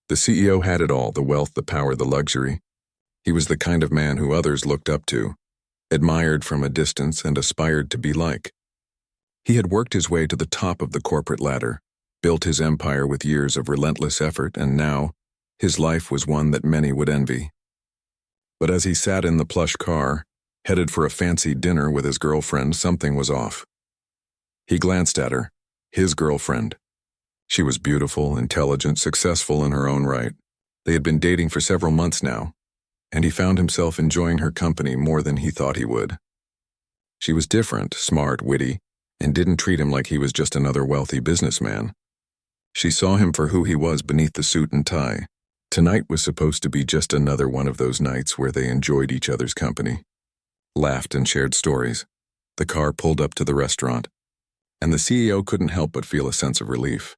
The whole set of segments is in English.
The CEO had it all, the wealth, the power, the luxury. He was the kind of man who others looked up to, admired from a distance and aspired to be like. He had worked his way to the top of the corporate ladder, built his empire with years of relentless effort, and now, his life was one that many would envy. But as he sat in the plush car, headed for a fancy dinner with his girlfriend, something was off. He glanced at her, his girlfriend. She was beautiful, intelligent, successful in her own right. They had been dating for several months now, and he found himself enjoying her company more than he thought he would. She was different, smart, witty, and didn't treat him like he was just another wealthy businessman. She saw him for who he was beneath the suit and tie. Tonight was supposed to be just another one of those nights where they enjoyed each other's company, laughed and shared stories. The car pulled up to the restaurant, and the CEO couldn't help but feel a sense of relief.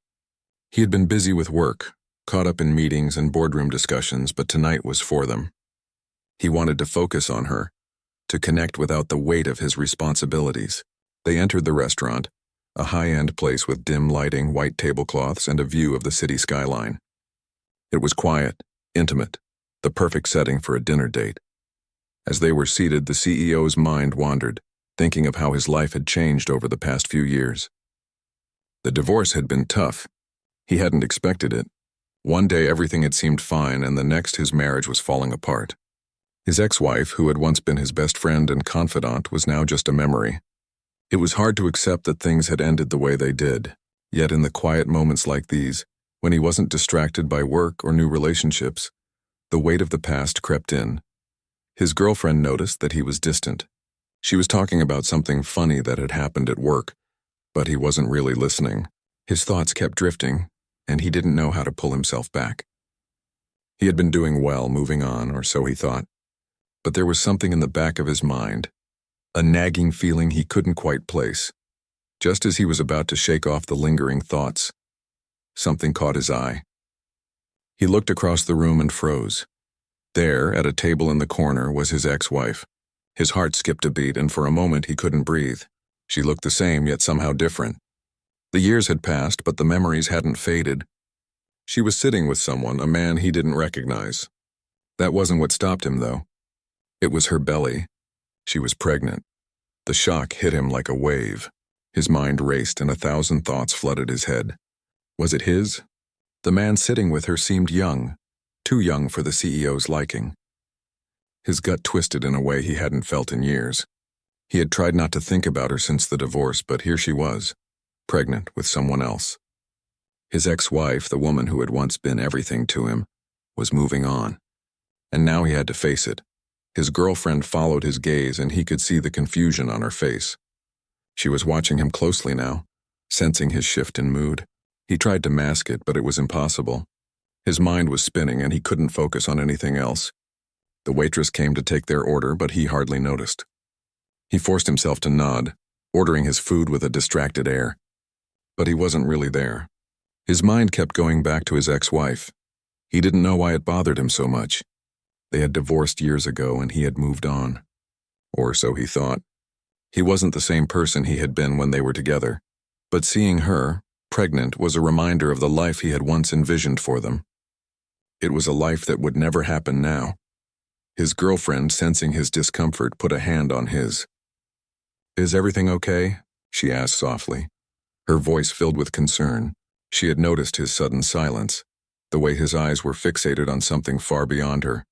He had been busy with work, caught up in meetings and boardroom discussions, but tonight was for them. He wanted to focus on her, to connect without the weight of his responsibilities. They entered the restaurant, a high-end place with dim lighting, white tablecloths, and a view of the city skyline. It was quiet, intimate, the perfect setting for a dinner date. As they were seated, the CEO's mind wandered, thinking of how his life had changed over the past few years. The divorce had been tough. He hadn't expected it. One day everything had seemed fine, and the next his marriage was falling apart. His ex-wife, who had once been his best friend and confidant, was now just a memory. It was hard to accept that things had ended the way they did, yet in the quiet moments like these, when he wasn't distracted by work or new relationships, the weight of the past crept in. His girlfriend noticed that he was distant. She was talking about something funny that had happened at work, but he wasn't really listening. His thoughts kept drifting, and he didn't know how to pull himself back. He had been doing well, moving on, or so he thought. But there was something in the back of his mind, a nagging feeling he couldn't quite place. Just as he was about to shake off the lingering thoughts, something caught his eye. He looked across the room and froze. There, at a table in the corner, was his ex-wife. His heart skipped a beat, and for a moment he couldn't breathe. She looked the same, yet somehow different. The years had passed, but the memories hadn't faded. She was sitting with someone, a man he didn't recognize. That wasn't what stopped him, though. It was her belly. She was pregnant. The shock hit him like a wave. His mind raced, and 1,000 thoughts flooded his head. Was it his? The man sitting with her seemed young, too young for the CEO's liking. His gut twisted in a way he hadn't felt in years. He had tried not to think about her since the divorce, but here she was, pregnant with someone else. His ex-wife, the woman who had once been everything to him, was moving on. And now he had to face it. His girlfriend followed his gaze, and he could see the confusion on her face. She was watching him closely now, sensing his shift in mood. He tried to mask it, but it was impossible. His mind was spinning, and he couldn't focus on anything else. The waitress came to take their order, but he hardly noticed. He forced himself to nod, ordering his food with a distracted air. But he wasn't really there. His mind kept going back to his ex-wife. He didn't know why it bothered him so much. They had divorced years ago, and he had moved on. Or so he thought. He wasn't the same person he had been when they were together. But seeing her, pregnant, was a reminder of the life he had once envisioned for them. It was a life that would never happen now. His girlfriend, sensing his discomfort, put a hand on his. "Is everything okay?" she asked softly. Her voice filled with concern. She had noticed his sudden silence, the way his eyes were fixated on something far beyond her.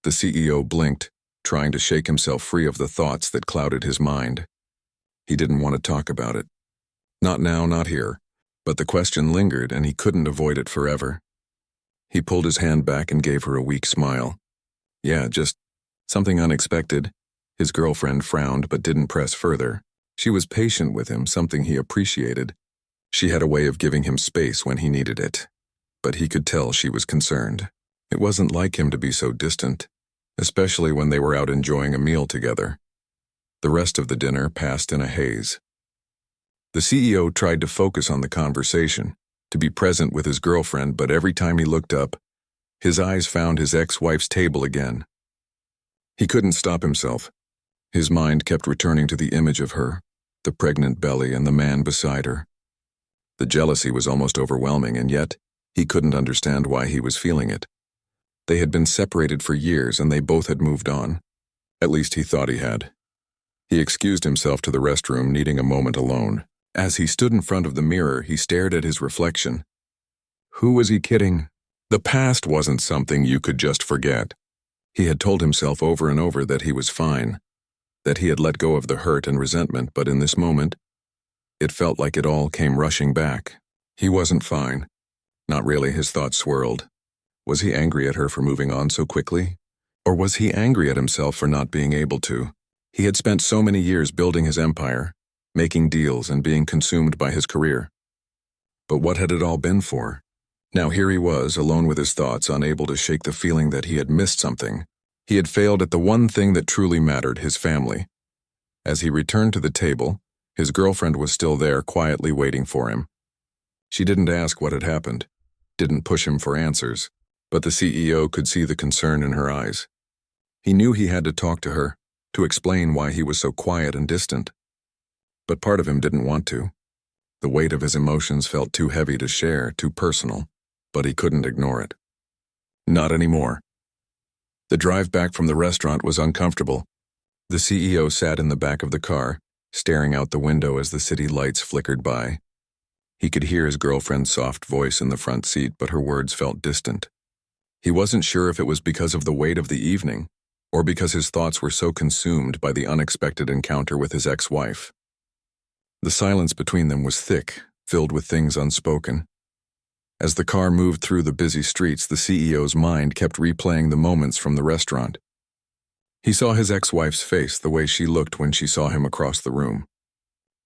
The CEO blinked, trying to shake himself free of the thoughts that clouded his mind. He didn't want to talk about it. Not now, not here. But the question lingered, and he couldn't avoid it forever. He pulled his hand back and gave her a weak smile. "Yeah, just something unexpected." His girlfriend frowned but didn't press further. She was patient with him, something he appreciated. She had a way of giving him space when he needed it. But he could tell she was concerned. It wasn't like him to be so distant, especially when they were out enjoying a meal together. The rest of the dinner passed in a haze. The CEO tried to focus on the conversation, to be present with his girlfriend, but every time he looked up, his eyes found his ex-wife's table again. He couldn't stop himself. His mind kept returning to the image of her, the pregnant belly and the man beside her. The jealousy was almost overwhelming, and yet He couldn't understand why he was feeling it. They had been separated for years and they both had moved on. At least he thought he had. He excused himself to the restroom, needing a moment alone. As he stood in front of the mirror, he stared at his reflection. Who was he kidding? The past wasn't something you could just forget. He had told himself over and over that he was fine, that he had let go of the hurt and resentment, but in this moment, it felt like it all came rushing back. He wasn't fine. Not really, his thoughts swirled. Was he angry at her for moving on so quickly? Or was he angry at himself for not being able to? He had spent so many years building his empire, making deals and being consumed by his career. But what had it all been for? Now here he was, alone with his thoughts, unable to shake the feeling that he had missed something. He had failed at the one thing that truly mattered, his family. As he returned to the table, his girlfriend was still there, quietly waiting for him. She didn't ask what had happened, didn't push him for answers, but the CEO could see the concern in her eyes. He knew he had to talk to her, to explain why he was so quiet and distant. But part of him didn't want to. The weight of his emotions felt too heavy to share, too personal, but he couldn't ignore it. Not anymore. The drive back from the restaurant was uncomfortable. The CEO sat in the back of the car, staring out the window as the city lights flickered by. He could hear his girlfriend's soft voice in the front seat, but her words felt distant. He wasn't sure if it was because of the weight of the evening, or because his thoughts were so consumed by the unexpected encounter with his ex-wife. The silence between them was thick, filled with things unspoken. As the car moved through the busy streets, the CEO's mind kept replaying the moments from the restaurant. He saw his ex-wife's face, the way she looked when she saw him across the room.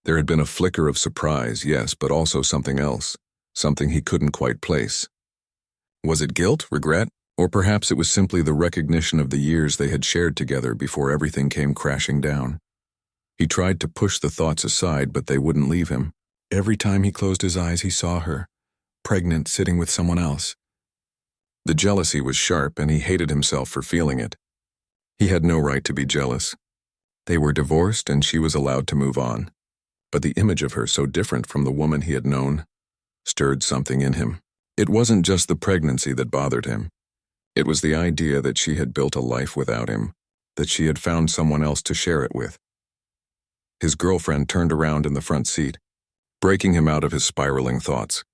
There had been a flicker of surprise, yes, but also something else, something he couldn't quite place. Was it guilt, regret, or perhaps it was simply the recognition of the years they had shared together before everything came crashing down? He tried to push the thoughts aside, but they wouldn't leave him. Every time he closed his eyes, he saw her, pregnant, sitting with someone else. The jealousy was sharp, and he hated himself for feeling it. He had no right to be jealous. They were divorced, and she was allowed to move on. But the image of her, so different from the woman he had known, stirred something in him. It wasn't just the pregnancy that bothered him. It was the idea that she had built a life without him, that she had found someone else to share it with. His girlfriend turned around in the front seat, breaking him out of his spiraling thoughts.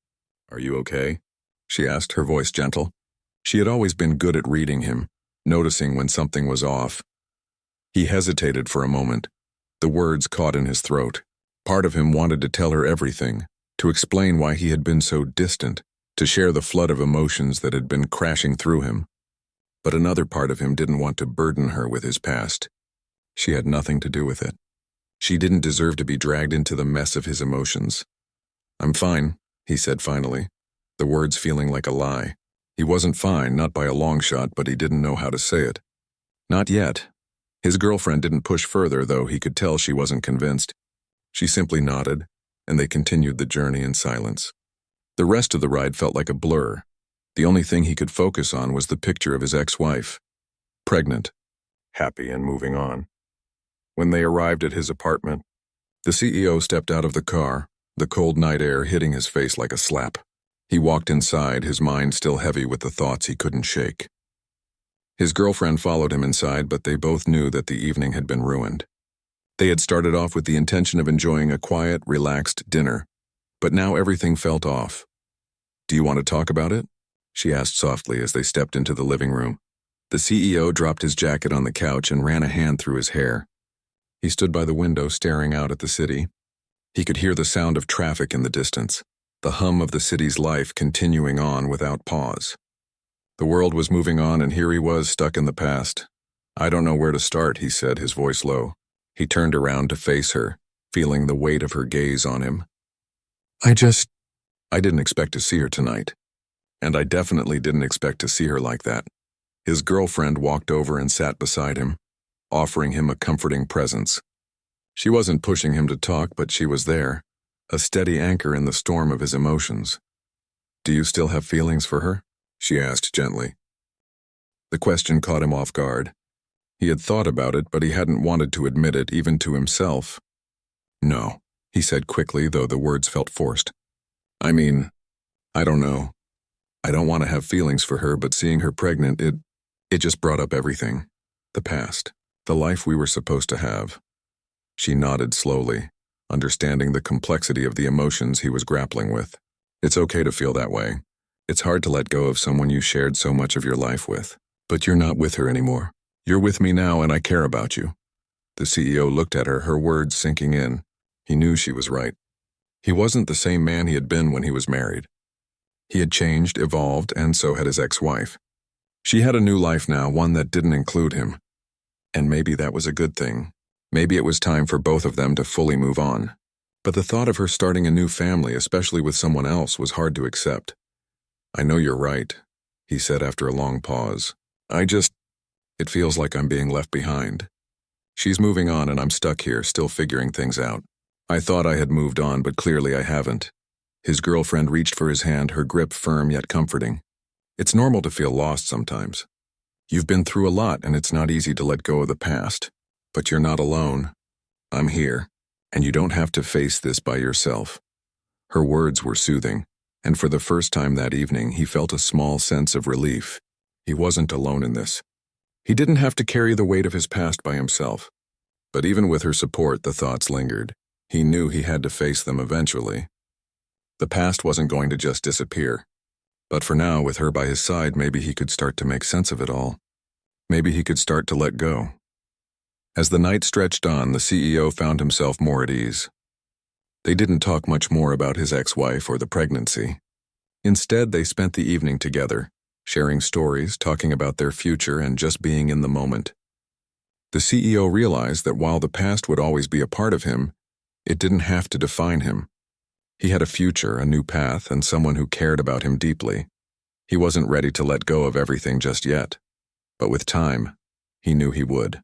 "Are you okay?" she asked, her voice gentle. She had always been good at reading him, noticing when something was off. He hesitated for a moment, the words caught in his throat. Part of him wanted to tell her everything, to explain why he had been so distant, to share the flood of emotions that had been crashing through him. But another part of him didn't want to burden her with his past. She had nothing to do with it. She didn't deserve to be dragged into the mess of his emotions. "I'm fine," he said finally, the words feeling like a lie. He wasn't fine, not by a long shot, but he didn't know how to say it. Not yet. His girlfriend didn't push further, though he could tell she wasn't convinced. She simply nodded, and they continued the journey in silence. The rest of the ride felt like a blur. The only thing he could focus on was the picture of his ex-wife. Pregnant, happy, and moving on. When they arrived at his apartment, the CEO stepped out of the car, the cold night air hitting his face like a slap. He walked inside, his mind still heavy with the thoughts he couldn't shake. His girlfriend followed him inside, but they both knew that the evening had been ruined. They had started off with the intention of enjoying a quiet, relaxed dinner, but now everything felt off. "Do you want to talk about it?" she asked softly as they stepped into the living room. The CEO dropped his jacket on the couch and ran a hand through his hair. He stood by the window staring out at the city. He could hear the sound of traffic in the distance, the hum of the city's life continuing on without pause. The world was moving on, and here he was stuck in the past. "I don't know where to start," he said, his voice low. He turned around to face her, feeling the weight of her gaze on him. I didn't expect to see her tonight. And I definitely didn't expect to see her like that." His girlfriend walked over and sat beside him, offering him a comforting presence. She wasn't pushing him to talk, but she was there, a steady anchor in the storm of his emotions. "Do you still have feelings for her?" she asked gently. The question caught him off guard. He had thought about it, but he hadn't wanted to admit it, even to himself. "No," he said quickly, though the words felt forced. "I mean, I don't know. I don't want to have feelings for her, but seeing her pregnant, it just brought up everything. The past. The life we were supposed to have. She nodded slowly, understanding the complexity of the emotions he was grappling with. It's okay to feel that way. It's hard to let go of someone you shared so much of your life with. But you're not with her anymore. You're with me now, and I care about you. The CEO looked at her, her words sinking in. He knew she was right. He wasn't the same man he had been when he was married. He had changed, evolved, and so had his ex-wife. She had a new life now, one that didn't include him. And maybe that was a good thing. Maybe it was time for both of them to fully move on. But the thought of her starting a new family, especially with someone else, was hard to accept. I know you're right, he said after a long pause. It feels like I'm being left behind. She's moving on and I'm stuck here, still figuring things out. I thought I had moved on, but clearly I haven't. His girlfriend reached for his hand, her grip firm yet comforting. It's normal to feel lost sometimes. You've been through a lot and it's not easy to let go of the past. But you're not alone. I'm here, and you don't have to face this by yourself. Her words were soothing, and for the first time that evening he felt a small sense of relief. He wasn't alone in this. He didn't have to carry the weight of his past by himself. But even with her support, the thoughts lingered. He knew he had to face them eventually. The past wasn't going to just disappear. But for now, with her by his side, maybe he could start to make sense of it all. Maybe he could start to let go. As the night stretched on, the CEO found himself more at ease. They didn't talk much more about his ex-wife or the pregnancy. Instead, they spent the evening together, sharing stories, talking about their future, and just being in the moment. The CEO realized that while the past would always be a part of him, it didn't have to define him. He had a future, a new path, and someone who cared about him deeply. He wasn't ready to let go of everything just yet. But with time, he knew he would.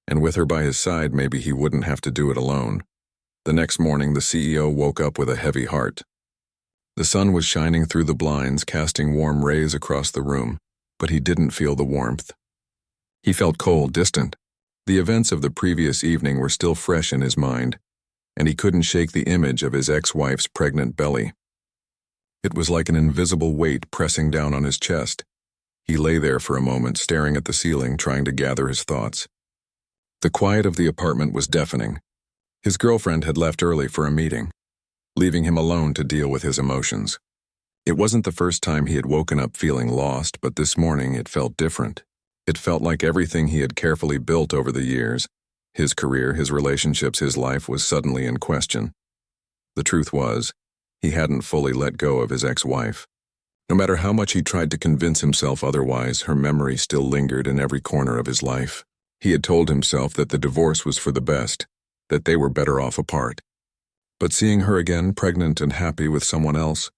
And with her by his side, maybe he wouldn't have to do it alone. The next morning, the CEO woke up with a heavy heart. The sun was shining through the blinds, casting warm rays across the room, but he didn't feel the warmth. He felt cold, distant. The events of the previous evening were still fresh in his mind, and he couldn't shake the image of his ex-wife's pregnant belly. It was like an invisible weight pressing down on his chest. He lay there for a moment, staring at the ceiling, trying to gather his thoughts. The quiet of the apartment was deafening. His girlfriend had left early for a meeting, leaving him alone to deal with his emotions. It wasn't the first time he had woken up feeling lost, but this morning it felt different. It felt like everything he had carefully built over the years, his career, his relationships, his life, was suddenly in question. The truth was, he hadn't fully let go of his ex-wife. No matter how much he tried to convince himself otherwise, her memory still lingered in every corner of his life. He had told himself that the divorce was for the best, that they were better off apart. But seeing her again, pregnant and happy with someone else,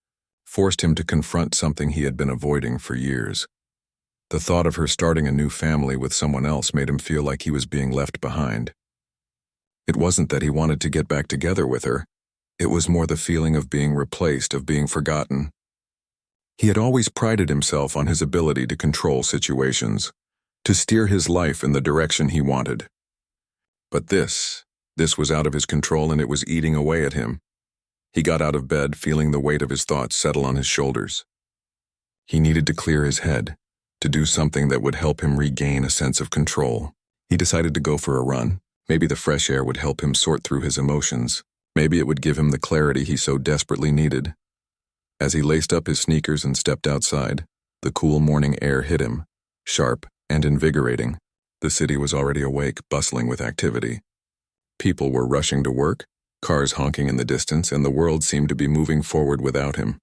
forced him to confront something he had been avoiding for years. The thought of her starting a new family with someone else made him feel like he was being left behind. It wasn't that he wanted to get back together with her. It was more the feeling of being replaced, of being forgotten. He had always prided himself on his ability to control situations, to steer his life in the direction he wanted. But this was out of his control, and it was eating away at him. He got out of bed, feeling the weight of his thoughts settle on his shoulders. He needed to clear his head, to do something that would help him regain a sense of control. He decided to go for a run. Maybe the fresh air would help him sort through his emotions. Maybe it would give him the clarity he so desperately needed. As he laced up his sneakers and stepped outside, the cool morning air hit him, sharp and invigorating. The city was already awake, bustling with activity. People were rushing to work, cars honking in the distance, and the world seemed to be moving forward without him.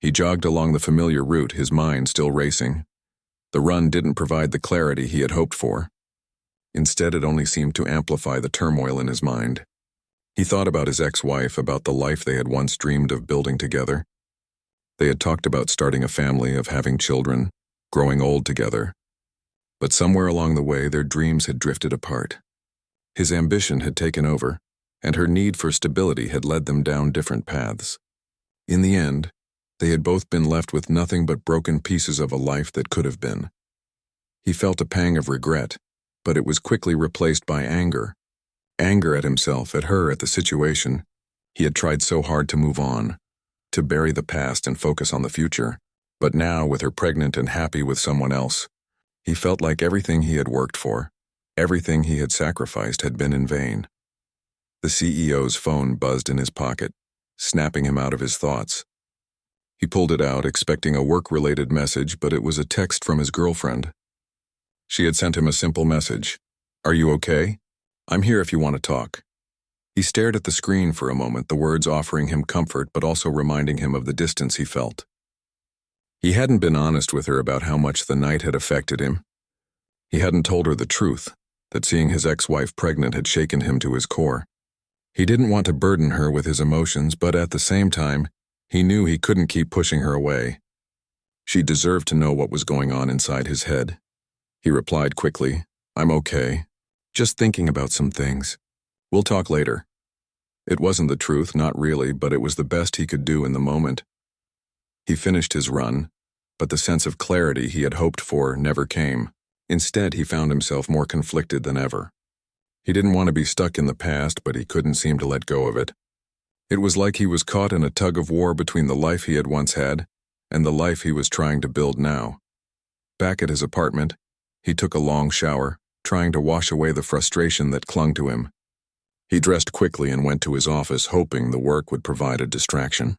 He jogged along the familiar route, his mind still racing. The run didn't provide the clarity he had hoped for. Instead, it only seemed to amplify the turmoil in his mind. He thought about his ex-wife, about the life they had once dreamed of building together. They had talked about starting a family, of having children, growing old together. But somewhere along the way, their dreams had drifted apart. His ambition had taken over, and her need for stability had led them down different paths. In the end, they had both been left with nothing but broken pieces of a life that could have been. He felt a pang of regret, but it was quickly replaced by anger. Anger at himself, at her, at the situation. He had tried so hard to move on, to bury the past and focus on the future. But now, with her pregnant and happy with someone else, he felt like everything he had worked for, everything he had sacrificed had been in vain. The CEO's phone buzzed in his pocket, snapping him out of his thoughts. He pulled it out, expecting a work-related message, but it was a text from his girlfriend. She had sent him a simple message. "Are you okay? I'm here if you want to talk." He stared at the screen for a moment, the words offering him comfort but also reminding him of the distance he felt. He hadn't been honest with her about how much the night had affected him. He hadn't told her the truth, that seeing his ex-wife pregnant had shaken him to his core. He didn't want to burden her with his emotions, but at the same time, he knew he couldn't keep pushing her away. She deserved to know what was going on inside his head. He replied quickly, "I'm okay. Just thinking about some things. We'll talk later." It wasn't the truth, not really, but it was the best he could do in the moment. He finished his run, but the sense of clarity he had hoped for never came. Instead, he found himself more conflicted than ever. He didn't want to be stuck in the past, but he couldn't seem to let go of it. It was like he was caught in a tug-of-war between the life he had once had and the life he was trying to build now. Back at his apartment, he took a long shower, trying to wash away the frustration that clung to him. He dressed quickly and went to his office, hoping the work would provide a distraction.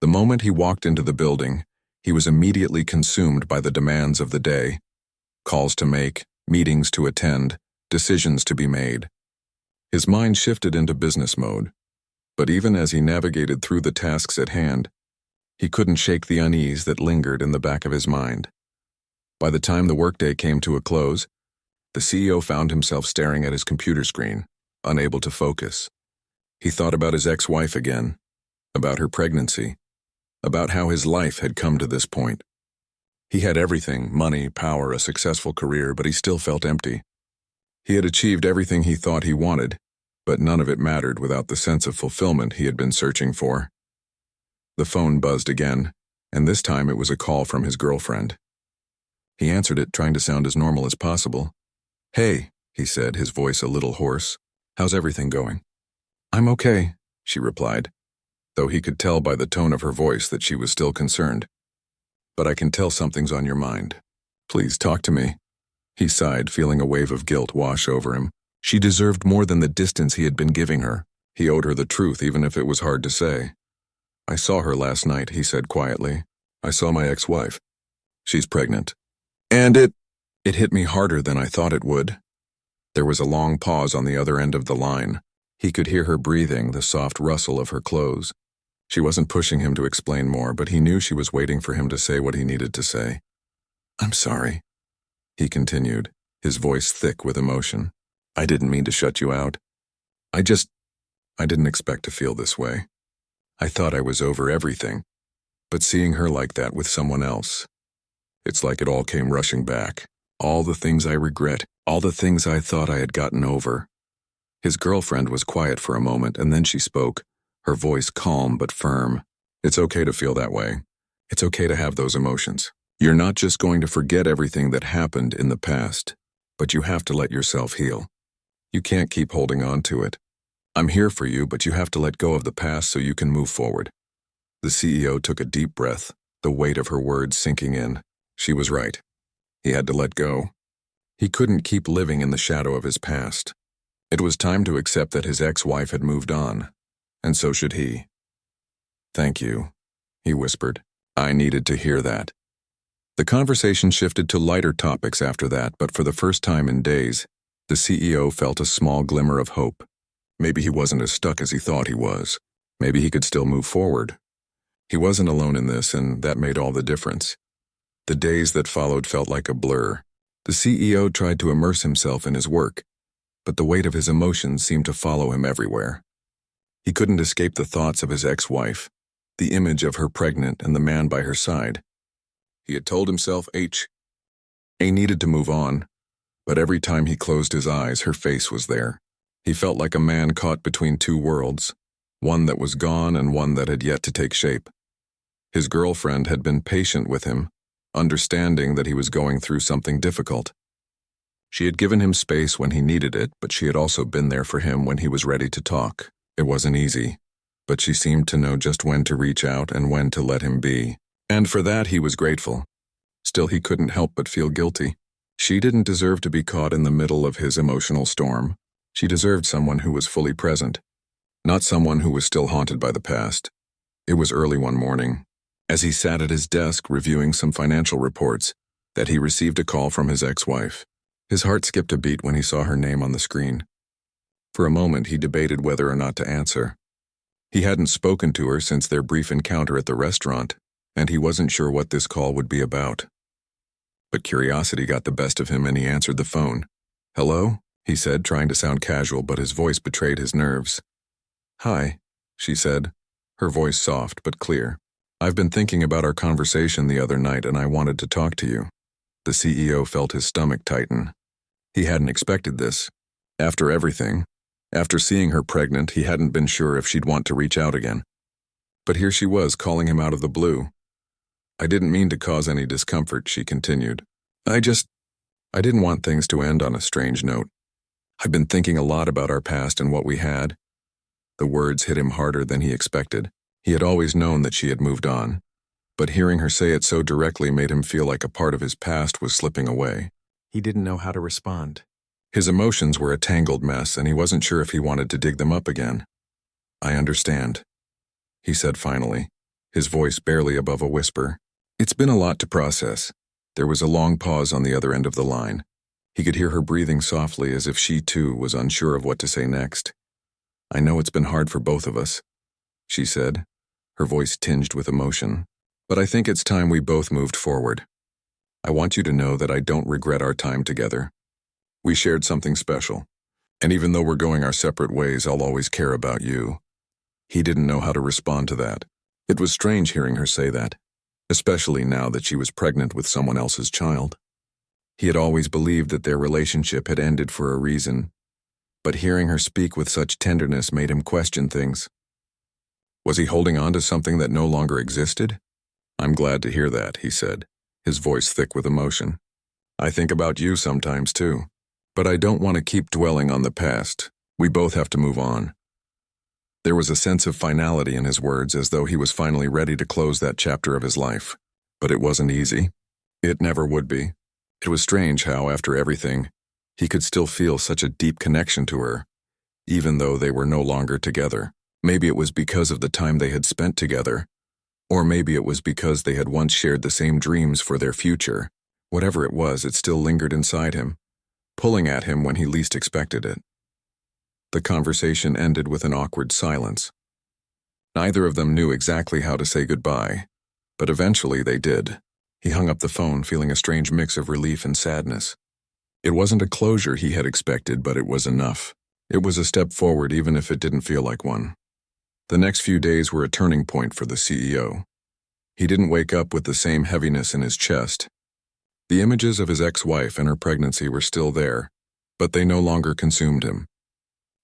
The moment he walked into the building, he was immediately consumed by the demands of the day. Calls to make, meetings to attend, decisions to be made. His mind shifted into business mode, but even as he navigated through the tasks at hand, he couldn't shake the unease that lingered in the back of his mind. By the time the workday came to a close, the CEO found himself staring at his computer screen, unable to focus. He thought about his ex-wife again, about her pregnancy, about how his life had come to this point. He had everything, money, power, a successful career, but he still felt empty. He had achieved everything he thought he wanted, but none of it mattered without the sense of fulfillment he had been searching for. The phone buzzed again, and this time it was a call from his girlfriend. He answered it, trying to sound as normal as possible. "Hey," he said, his voice a little hoarse. "How's everything going?" "I'm okay," she replied, though he could tell by the tone of her voice that she was still concerned. "But I can tell something's on your mind. Please talk to me." He sighed, feeling a wave of guilt wash over him. She deserved more than the distance he had been giving her. He owed her the truth, even if it was hard to say. "I saw her last night," he said quietly. "I saw my ex-wife. She's pregnant. And it hit me harder than I thought it would." There was a long pause on the other end of the line. He could hear her breathing, the soft rustle of her clothes. She wasn't pushing him to explain more, but he knew she was waiting for him to say what he needed to say. "I'm sorry," he continued, his voice thick with emotion. "I didn't mean to shut you out. I didn't expect to feel this way. I thought I was over everything, but seeing her like that with someone else, it's like it all came rushing back. All the things I regret, all the things I thought I had gotten over." His girlfriend was quiet for a moment, and then she spoke, her voice calm but firm. "It's okay to feel that way. It's okay to have those emotions. You're not just going to forget everything that happened in the past, but you have to let yourself heal. You can't keep holding on to it. I'm here for you, but you have to let go of the past so you can move forward." The CEO took a deep breath, the weight of her words sinking in. She was right. He had to let go. He couldn't keep living in the shadow of his past. It was time to accept that his ex-wife had moved on, and so should he. "Thank you," he whispered. "I needed to hear that." The conversation shifted to lighter topics after that, but for the first time in days, the CEO felt a small glimmer of hope. Maybe he wasn't as stuck as he thought he was. Maybe he could still move forward. He wasn't alone in this, and that made all the difference. The days that followed felt like a blur. The CEO tried to immerse himself in his work, but the weight of his emotions seemed to follow him everywhere. He couldn't escape the thoughts of his ex-wife, the image of her pregnant and the man by her side. He had told himself he needed to move on, but every time he closed his eyes, her face was there. He felt like a man caught between two worlds, one that was gone and one that had yet to take shape. His girlfriend had been patient with him, understanding that he was going through something difficult. She had given him space when he needed it, but she had also been there for him when he was ready to talk. It wasn't easy. but she seemed to know just when to reach out and when to let him be. And for that he was grateful. Still, he couldn't help but feel guilty. She didn't deserve to be caught in the middle of his emotional storm. She deserved someone who was fully present, not someone who was still haunted by the past. It was early one morning, as he sat at his desk reviewing some financial reports, that he received a call from his ex-wife. His heart skipped a beat when he saw her name on the screen. For a moment he debated whether or not to answer. He hadn't spoken to her since their brief encounter at the restaurant, and he wasn't sure what this call would be about. But curiosity got the best of him and he answered the phone. "Hello?" he said, trying to sound casual, but his voice betrayed his nerves. "Hi," she said, her voice soft but clear. "I've been thinking about our conversation the other night and I wanted to talk to you." The CEO felt his stomach tighten. He hadn't expected this. After everything, after seeing her pregnant, he hadn't been sure if she'd want to reach out again. But here she was, calling him out of the blue. "I didn't mean to cause any discomfort," she continued. I didn't want things to end on a strange note. I've been thinking a lot about our past and what we had." The words hit him harder than he expected. He had always known that she had moved on, but hearing her say it so directly made him feel like a part of his past was slipping away. He didn't know how to respond. His emotions were a tangled mess, and he wasn't sure if he wanted to dig them up again. "I understand," he said finally, his voice barely above a whisper. "It's been a lot to process." There was a long pause on the other end of the line. He could hear her breathing softly as if she, too, was unsure of what to say next. "I know it's been hard for both of us," she said, her voice tinged with emotion. "But I think it's time we both moved forward. I want you to know that I don't regret our time together. We shared something special, and even though we're going our separate ways, I'll always care about you." He didn't know how to respond to that. It was strange hearing her say that, especially now that she was pregnant with someone else's child. He had always believed that their relationship had ended for a reason, but hearing her speak with such tenderness made him question things. Was he holding on to something that no longer existed? "I'm glad to hear that," he said, his voice thick with emotion. "I think about you sometimes too, but I don't want to keep dwelling on the past. We both have to move on." There was a sense of finality in his words, as though he was finally ready to close that chapter of his life. But it wasn't easy. It never would be. It was strange how, after everything, he could still feel such a deep connection to her, even though they were no longer together. Maybe it was because of the time they had spent together, or maybe it was because they had once shared the same dreams for their future. Whatever it was, it still lingered inside him, pulling at him when he least expected it. The conversation ended with an awkward silence. Neither of them knew exactly how to say goodbye, but eventually they did. He hung up the phone, feeling a strange mix of relief and sadness. It wasn't a closure he had expected, but it was enough. It was a step forward, even if it didn't feel like one. The next few days were a turning point for the CEO. He didn't wake up with the same heaviness in his chest. The images of his ex-wife and her pregnancy were still there, but they no longer consumed him.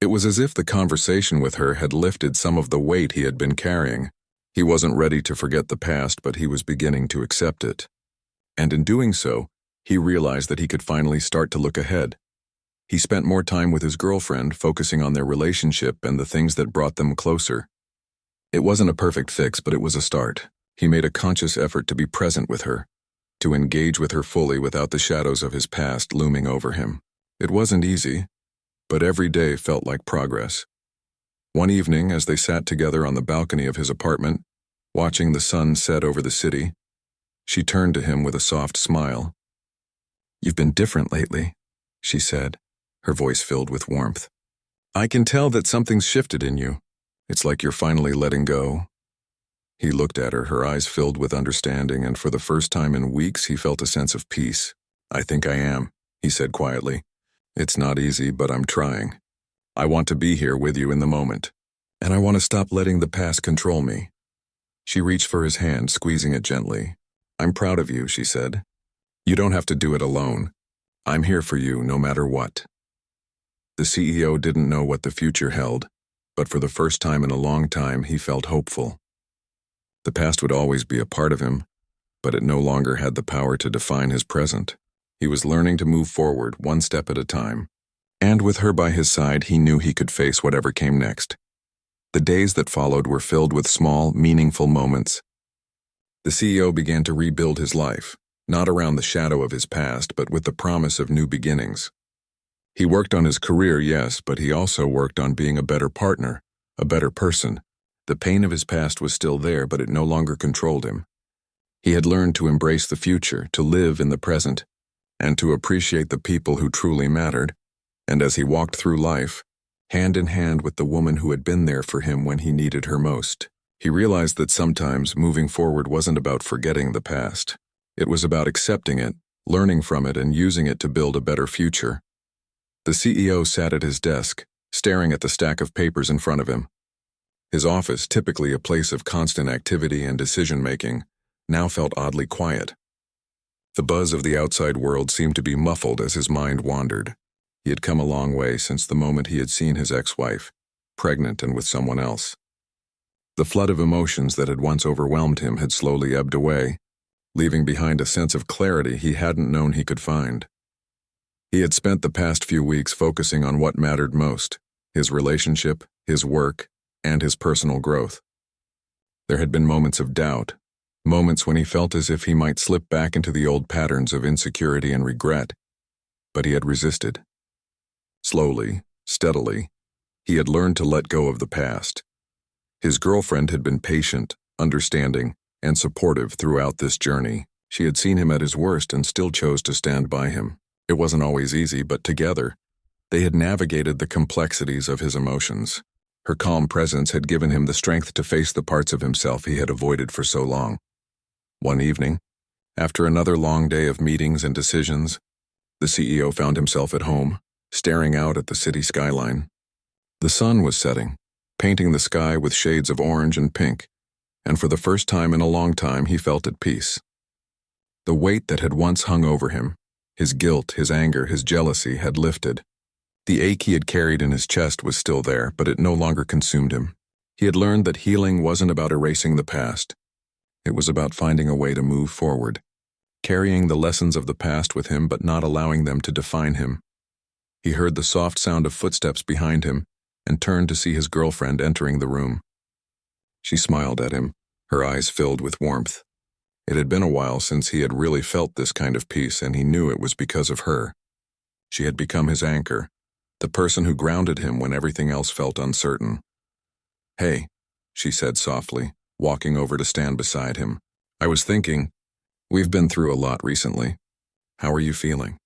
It was as if the conversation with her had lifted some of the weight he had been carrying. He wasn't ready to forget the past, but he was beginning to accept it. And in doing so, he realized that he could finally start to look ahead. He spent more time with his girlfriend, focusing on their relationship and the things that brought them closer. It wasn't a perfect fix, but it was a start. He made a conscious effort to be present with her, to engage with her fully without the shadows of his past looming over him. It wasn't easy, but every day felt like progress. One evening, as they sat together on the balcony of his apartment, watching the sun set over the city, she turned to him with a soft smile. "You've been different lately," she said, her voice filled with warmth. "I can tell that something's shifted in you. It's like you're finally letting go." He looked at her, her eyes filled with understanding, and for the first time in weeks he felt a sense of peace. "I think I am," he said quietly. "It's not easy, but I'm trying. I want to be here with you in the moment, and I want to stop letting the past control me." She reached for his hand, squeezing it gently. "I'm proud of you," she said. "You don't have to do it alone. I'm here for you no matter what." The CEO didn't know what the future held, but for the first time in a long time he felt hopeful. The past would always be a part of him, but it no longer had the power to define his present. He was learning to move forward one step at a time, and with her by his side he knew he could face whatever came next. The days that followed were filled with small, meaningful moments. The CEO began to rebuild his life, not around the shadow of his past, but with the promise of new beginnings. He worked on his career, yes, but he also worked on being a better partner, a better person. The pain of his past was still there, but it no longer controlled him. He had learned to embrace the future, to live in the present, and to appreciate the people who truly mattered. And as he walked through life, hand in hand with the woman who had been there for him when he needed her most, he realized that sometimes moving forward wasn't about forgetting the past. It was about accepting it, learning from it, and using it to build a better future. The CEO sat at his desk, staring at the stack of papers in front of him. His office, typically a place of constant activity and decision-making, now felt oddly quiet. The buzz of the outside world seemed to be muffled as his mind wandered. He had come a long way since the moment he had seen his ex-wife, pregnant and with someone else. The flood of emotions that had once overwhelmed him had slowly ebbed away, leaving behind a sense of clarity he hadn't known he could find. He had spent the past few weeks focusing on what mattered most: his relationship, his work, and his personal growth. There had been moments of doubt, moments when he felt as if he might slip back into the old patterns of insecurity and regret, but he had resisted. Slowly, steadily, he had learned to let go of the past. His girlfriend had been patient, understanding, and supportive throughout this journey. She had seen him at his worst and still chose to stand by him. It wasn't always easy, but together, they had navigated the complexities of his emotions. Her calm presence had given him the strength to face the parts of himself he had avoided for so long. One evening, after another long day of meetings and decisions, the CEO found himself at home, staring out at the city skyline. The sun was setting, painting the sky with shades of orange and pink, and for the first time in a long time he felt at peace. The weight that had once hung over him, his guilt, his anger, his jealousy, had lifted. The ache he had carried in his chest was still there, but it no longer consumed him. He had learned that healing wasn't about erasing the past. It was about finding a way to move forward, carrying the lessons of the past with him but not allowing them to define him. He heard the soft sound of footsteps behind him and turned to see his girlfriend entering the room. She smiled at him, her eyes filled with warmth. It had been a while since he had really felt this kind of peace, and he knew it was because of her. She had become his anchor, the person who grounded him when everything else felt uncertain. "Hey," she said softly, walking over to stand beside him. "I was thinking, we've been through a lot recently. How are you feeling?"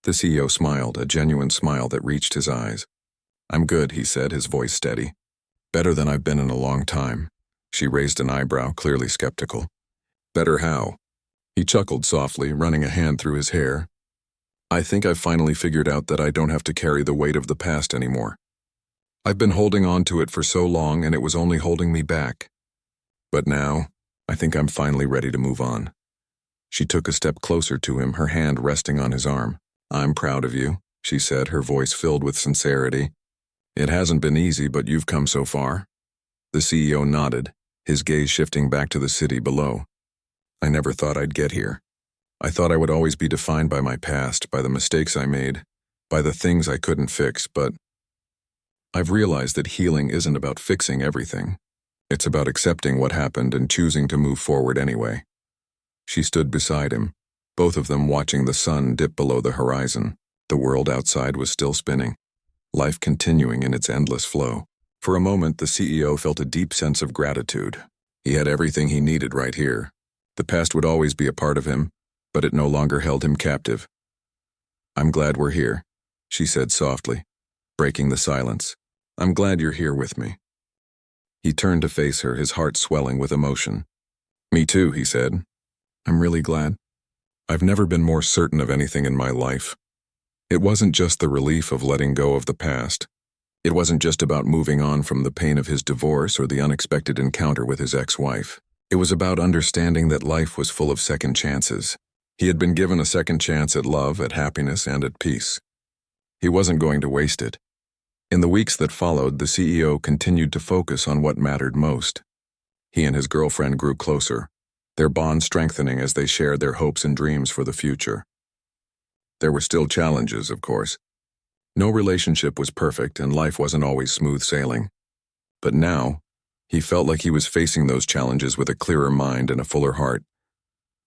The CEO smiled, a genuine smile that reached his eyes. "I'm good," he said, his voice steady. "Better than I've been in a long time." She raised an eyebrow, clearly skeptical. "Better how?" He chuckled softly, running a hand through his hair. "I think I've finally figured out that I don't have to carry the weight of the past anymore. I've been holding on to it for so long, and it was only holding me back. But now, I think I'm finally ready to move on." She took a step closer to him, her hand resting on his arm. "I'm proud of you," she said, her voice filled with sincerity. "It hasn't been easy, but you've come so far." The CEO nodded, his gaze shifting back to the city below. "I never thought I'd get here. I thought I would always be defined by my past, by the mistakes I made, by the things I couldn't fix, but I've realized that healing isn't about fixing everything. It's about accepting what happened and choosing to move forward anyway." She stood beside him, both of them watching the sun dip below the horizon. The world outside was still spinning, life continuing in its endless flow. For a moment, the CEO felt a deep sense of gratitude. He had everything he needed right here. The past would always be a part of him, but it no longer held him captive. "I'm glad we're here," she said softly, breaking the silence. "I'm glad you're here with me." He turned to face her, his heart swelling with emotion. "Me too," he said. "I'm really glad. I've never been more certain of anything in my life." It wasn't just the relief of letting go of the past. It wasn't just about moving on from the pain of his divorce or the unexpected encounter with his ex-wife. It was about understanding that life was full of second chances. He had been given a second chance at love, at happiness, and at peace. He wasn't going to waste it. In the weeks that followed, the CEO continued to focus on what mattered most. He and his girlfriend grew closer, their bond strengthening as they shared their hopes and dreams for the future. There were still challenges, of course. No relationship was perfect, and life wasn't always smooth sailing. But now, he felt like he was facing those challenges with a clearer mind and a fuller heart.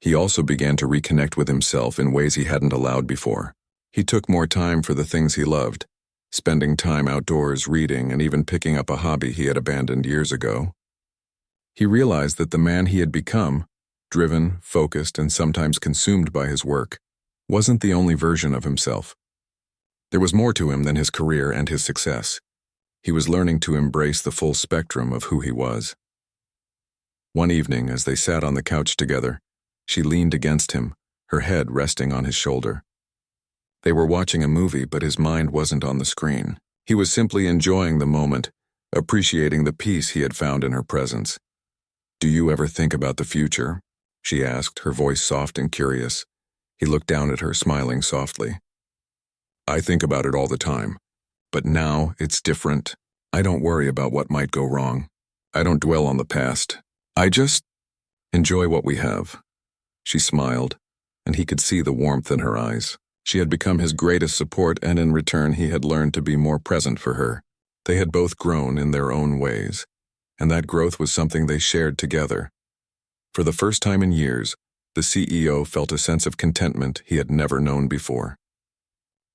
He also began to reconnect with himself in ways he hadn't allowed before. He took more time for the things he loved, spending time outdoors, reading, and even picking up a hobby he had abandoned years ago. He realized that the man he had become, driven, focused, and sometimes consumed by his work, wasn't the only version of himself. There was more to him than his career and his success. He was learning to embrace the full spectrum of who he was. One evening, as they sat on the couch together, she leaned against him, her head resting on his shoulder. They were watching a movie, but his mind wasn't on the screen. He was simply enjoying the moment, appreciating the peace he had found in her presence. "Do you ever think about the future?" she asked, her voice soft and curious. He looked down at her, smiling softly. "I think about it all the time. But now it's different. I don't worry about what might go wrong. I don't dwell on the past. I just enjoy what we have." She smiled, and he could see the warmth in her eyes. She had become his greatest support, and in return he had learned to be more present for her. They had both grown in their own ways, and that growth was something they shared together. For the first time in years, the CEO felt a sense of contentment he had never known before.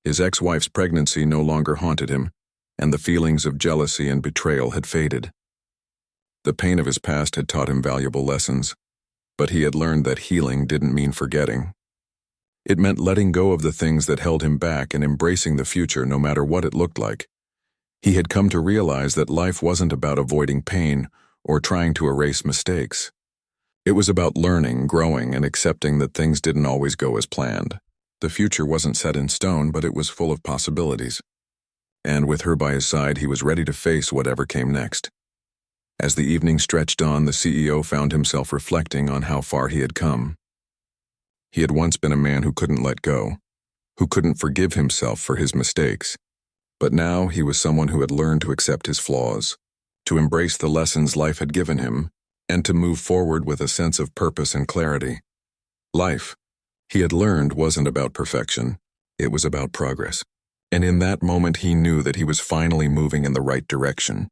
His ex-wife's pregnancy no longer haunted him, and the feelings of jealousy and betrayal had faded. The pain of his past had taught him valuable lessons, but he had learned that healing didn't mean forgetting. It meant letting go of the things that held him back and embracing the future no matter what it looked like. He had come to realize that life wasn't about avoiding pain or trying to erase mistakes. It was about learning, growing, and accepting that things didn't always go as planned. The future wasn't set in stone, but it was full of possibilities. And with her by his side, he was ready to face whatever came next. As the evening stretched on, the CEO found himself reflecting on how far he had come. He had once been a man who couldn't let go, who couldn't forgive himself for his mistakes. But now he was someone who had learned to accept his flaws, to embrace the lessons life had given him, and to move forward with a sense of purpose and clarity. Life, he had learned, wasn't about perfection. It was about progress. And in that moment he knew that he was finally moving in the right direction.